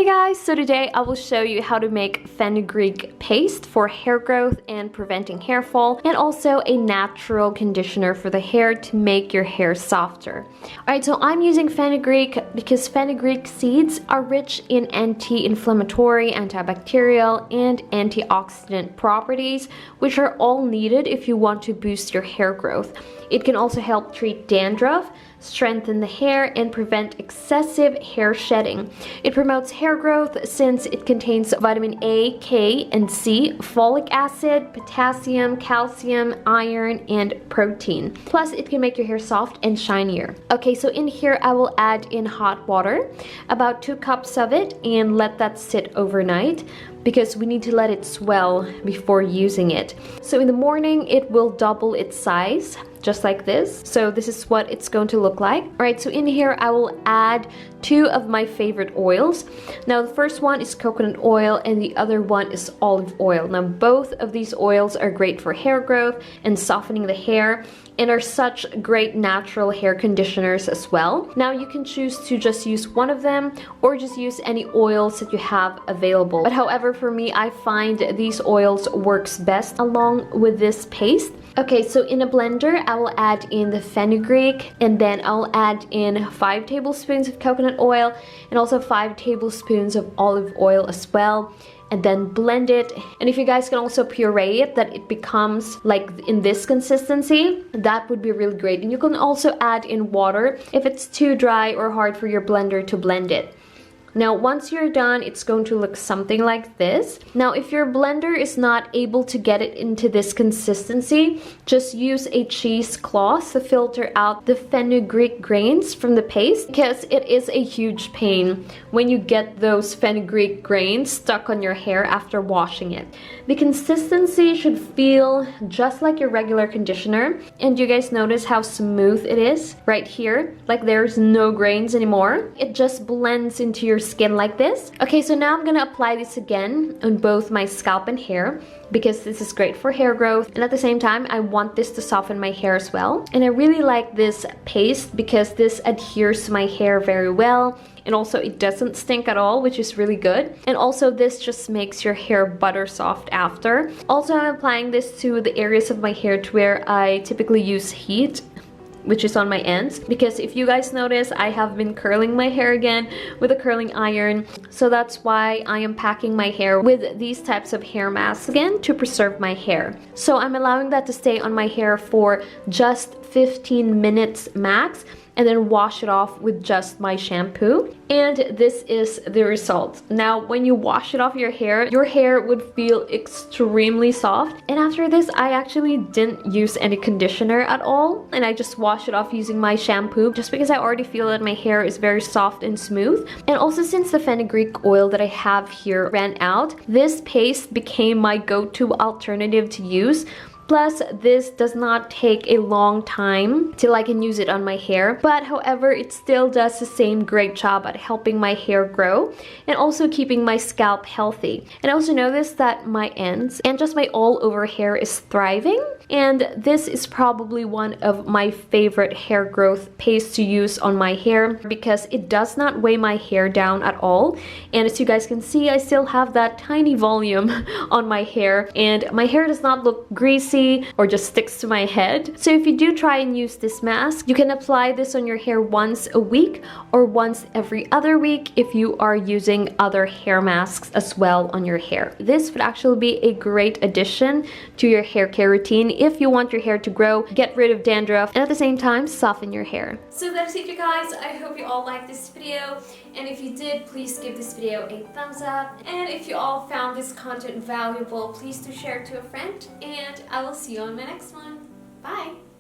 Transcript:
Hey guys, so today I will show you how to make fenugreek paste for hair growth and preventing hair fall, and also a natural conditioner for the hair to make your hair softer. Alright, so I'm using fenugreek because fenugreek seeds are rich in anti-inflammatory, antibacterial, and antioxidant properties, which are all needed if you want to boost your hair growth. It can also help treat dandruff, strengthen the hair, and prevent excessive hair shedding. It promotes hair growth since it contains vitamin A, K, and C, folic acid, potassium, calcium, iron, and protein. Plus, it can make your hair soft and shinier. Okay, so in here I will add in hot water, about 2 cups of it, and let that sit overnight, because we need to let it swell before using it. So in the morning it will double its size, just like this. So this is what it's going to look like. Alright, so in here I will add 2 of my favorite oils. Now the first one is coconut oil and the other one is olive oil. Now both of these oils are great for hair growth and softening the hair, and are such great natural hair conditioners as well. Now you can choose to just use one of them or just use any oils that you have available. But however, for me, I find these oils works best along with this paste. Okay, so in a blender, I will add in the fenugreek, and then I'll add in 5 tablespoons of coconut oil and also 5 tablespoons of olive oil as well, and then blend it. And if you guys can also puree it, that it becomes like in this consistency, that would be really great. And you can also add in water if it's too dry or hard for your blender to blend it. Now once you're done, it's going to look something like this. Now if your blender is not able to get it into this consistency, just use a cheesecloth to filter out the fenugreek grains from the paste, because it is a huge pain when you get those fenugreek grains stuck on your hair after washing it. The consistency should feel just like your regular conditioner, and you guys notice how smooth it is right here, like there's no grains anymore. It just blends into your skin like this. Okay, so now I'm gonna apply this again on both my scalp and hair, because this is great for hair growth, and at the same time I want this to soften my hair as well. And I really like this paste because this adheres to my hair very well, and also it doesn't stink at all, which is really good. And also this just makes your hair butter soft after. Also, I'm applying this to the areas of my hair to where I typically use heat, which is on my ends, because if you guys notice, I have been curling my hair again with a curling iron. So that's why I am packing my hair with these types of hair masks again to preserve my hair. So I'm allowing that to stay on my hair for just 15 minutes max, and then wash it off with just my shampoo. And this is the result. Now when you wash it off your hair would feel extremely soft. And after this, I actually didn't use any conditioner at all, and I just washed it off using my shampoo, just because I already feel that my hair is very soft and smooth. And also, since the fenugreek oil that I have here ran out, this paste became my go-to alternative to use. Plus, this does not take a long time till I can use it on my hair, but however, it still does the same great job at helping my hair grow and also keeping my scalp healthy. And I also noticed that my ends and just my all over hair is thriving, and this is probably one of my favorite hair growth pastes to use on my hair, because it does not weigh my hair down at all. And as you guys can see, I still have that tiny volume on my hair, and my hair does not look greasy or just sticks to my head. So if you do try and use this mask, you can apply this on your hair once a week or once every other week if you are using other hair masks as well on your hair. This would actually be a great addition to your hair care routine if you want your hair to grow, get rid of dandruff, and at the same time soften your hair. So that's it, you guys. I hope you all liked this video, and if you did, please give this video a thumbs up. And if you all found this content valuable, please do share it to a friend, and I will see you on my next one. Bye!